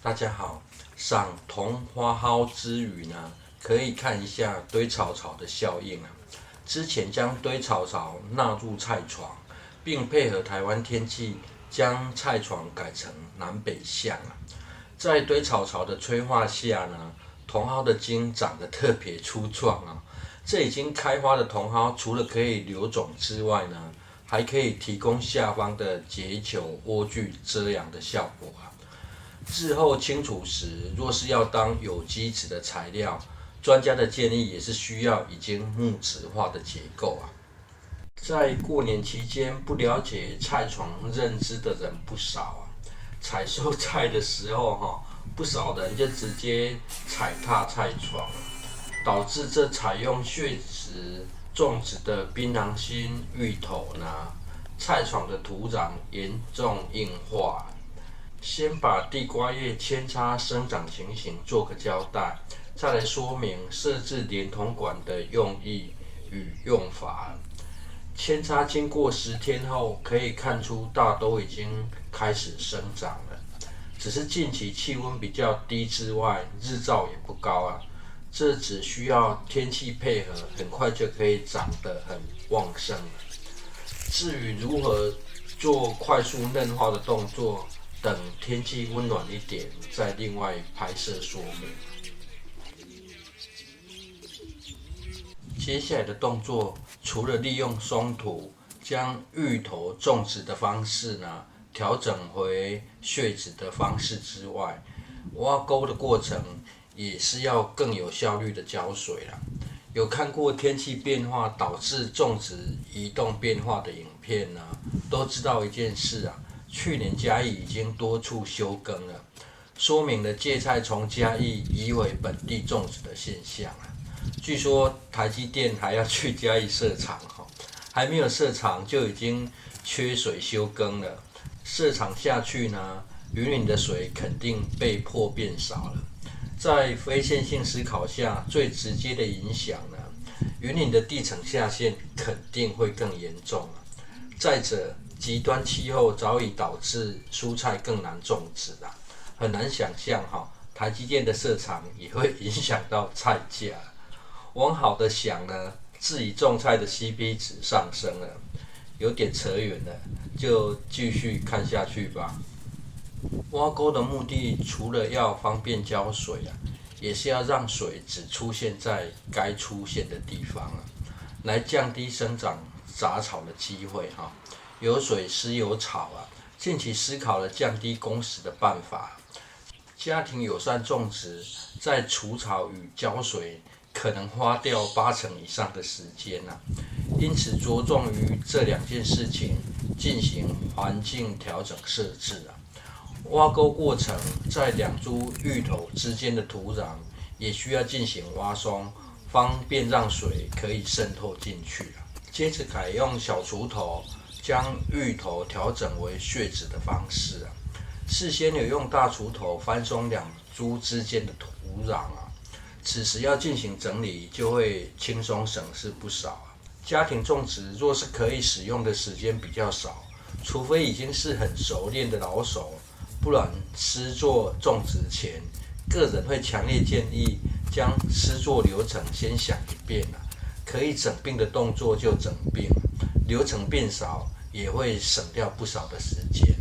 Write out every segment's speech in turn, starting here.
大家好，赏桐花蒿之余呢，可以看一下堆草草的效应啊。之前将堆草草纳入菜床，并配合台湾天气，将菜床改成南北向啊。在堆草草的催化下呢，茼蒿的茎长得特别粗壮啊。这已经开花的茼蒿，除了可以留种之外呢，还可以提供下方的结球莴苣遮阳的效果啊。日后清除时，若是要当有机质的材料，专家的建议也是需要已经木质化的结构啊。在过年期间，不了解菜床认知的人不少啊。采收菜的时候，不少人就直接踩踏菜床，导致这采用血质种植的槟榔心、芋头呢，菜床的土壤严重硬化。先把地瓜叶扦插生长情形做个交代，再来说明设置连同管的用意与用法。扦插经过10天后，可以看出大都已经开始生长了，只是近期气温比较低之外，日照也不高啊。这只需要天气配合，很快就可以长得很旺盛了。至于如何做快速嫩化的动作，等天气温暖一点，再另外拍摄说明。接下来的动作，除了利用松土将芋头种植的方式呢，调整回血质的方式之外，挖沟的过程也是要更有效率的浇水啦。有看过天气变化导致种植移动变化的影片呢，都知道一件事啊。去年嘉义已经多处休耕了，说明了芥菜从嘉义移回本地种植的现象啊。据说台积电还要去嘉义设厂还没有设厂就已经缺水休耕了。设厂下去呢，云林的水肯定被迫变少了。在非线性思考下，最直接的影响呢，云林的地层下陷肯定会更严重了。再者，极端气候早已导致蔬菜更难种植了，很难想象台积电的设厂也会影响到菜价。往好的想呢，自己种菜的 CP 值上升了，有点扯远了，就继续看下去吧。挖沟的目的除了要方便浇水啊，也是要让水只出现在该出现的地方啊，来降低生长杂草的机会有水施有草啊。近期思考了降低工时的办法，家庭友善种植在除草与浇水可能花掉80%以上的时间因此着重于这2件事情进行环境调整设置挖沟过程在2株芋头之间的土壤也需要进行挖松，方便让水可以渗透进去接着改用小锄头将芋头调整为血质的方式事先有用大锄头翻松2株之间的土壤此时要进行整理，就会轻松省事不少家庭种植若是可以使用的时间比较少，除非已经是很熟练的老手，不然施作种植前，个人会强烈建议将施作流程先想一遍可以整并的动作就整并，流程变少也会省掉不少的时间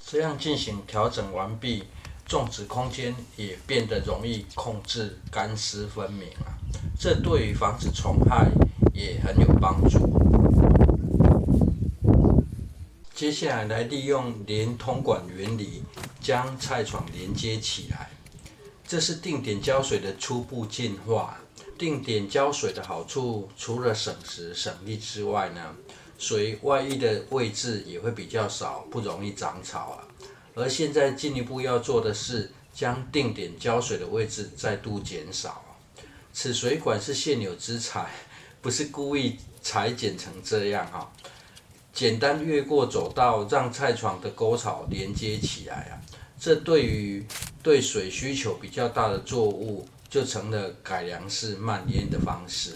这样进行调整完毕，种植空间也变得容易控制，干湿分明这对于防止虫害也很有帮助。接下来利用连通管原理将菜床连接起来，这是定点浇水的初步进化。定点浇水的好处，除了省时省力之外呢，水外溢的位置也会比较少，不容易长草而现在进一步要做的是，将定点浇水的位置再度减少此水管是现有之材，不是故意裁剪成这样简单越过走道，让菜床的沟槽连接起来这对于对水需求比较大的作物，就成了改良式慢淹的方式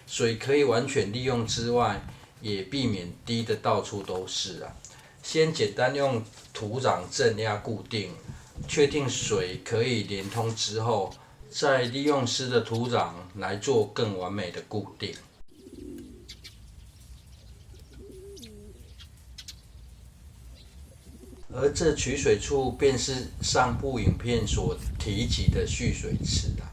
水可以完全利用之外，也避免滴得到处都是先简单用土壤正压固定，确定水可以连通之后，再利用湿的土壤来做更完美的固定。而这取水处便是上部影片所提及的蓄水池啊，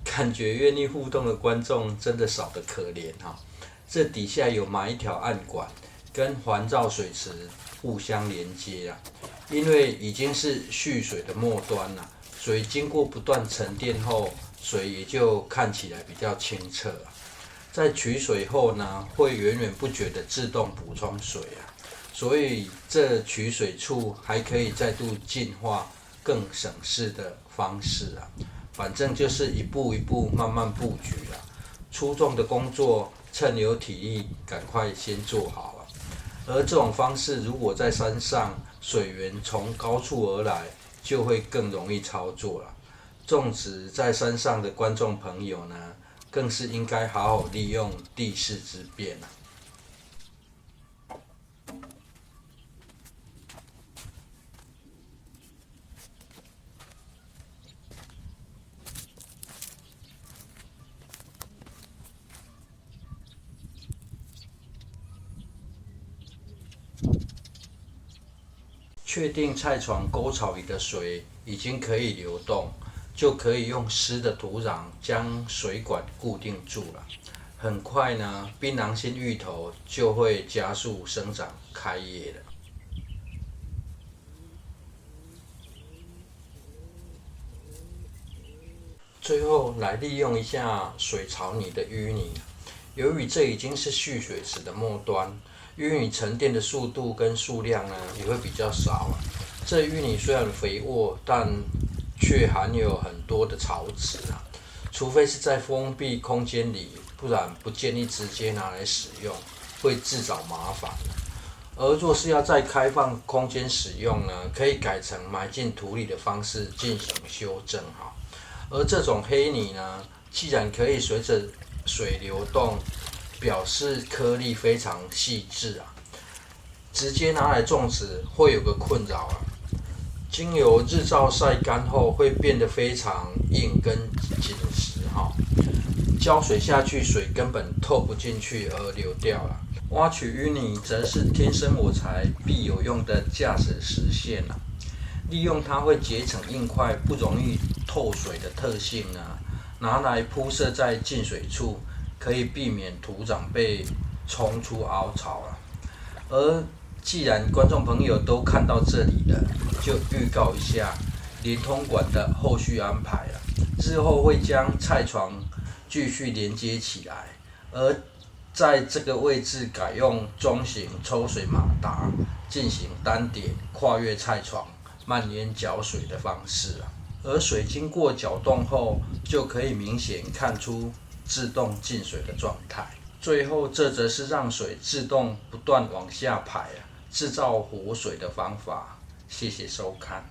感觉愿意互动的观众真的少得可怜哈。这底下有埋一条暗管，跟环绕水池互相连接啊。因为已经是蓄水的末端了，水经过不断沉淀后，水也就看起来比较清澈啊。在取水后呢，会源源不绝的自动补充水啊。所以这取水处还可以再度进化更省事的方式啊，反正就是一步一步慢慢布局啊，粗重的工作趁有体力赶快先做好啊。而这种方式如果在山上，水源从高处而来，就会更容易操作了。种植在山上的观众朋友呢，更是应该好好利用地势之便啊。确定菜床沟槽里的水已经可以流动，就可以用湿的土壤将水管固定住了。很快呢，槟榔心芋头就会加速生长开叶了。最后来利用一下水槽里的淤泥，由于这已经是蓄水池的末端，淤泥沉淀的速度跟数量呢也会比较少啊。这淤泥虽然肥沃，但却含有很多的潮质啊，除非是在封闭空间里，不然不建议直接拿来使用，会自找麻烦。而若是要在开放空间使用呢，可以改成埋进土里的方式进行修正哈。而这种黑泥呢，既然可以随着水流动，表示颗粒非常细致啊。直接拿来种植会有个困扰啊，经由日照晒干后会变得非常硬跟紧实哈，浇水下去水根本透不进去而流掉了。挖取淤泥则是天生我材必有用的价值实现啊。利用它会结成硬块、不容易透水的特性呢，拿来铺设在进水处，可以避免土壤被冲出凹槽啊。而既然观众朋友都看到这里了，就预告一下连通管的后续安排了。日后会将菜床继续连接起来，而在这个位置改用中型抽水马达进行单点跨越菜床蔓延搅水的方式啊。而水经过搅动后，就可以明显看出自动进水的状态。最后，这则是让水自动不断往下排啊，制造活水的方法。谢谢收看。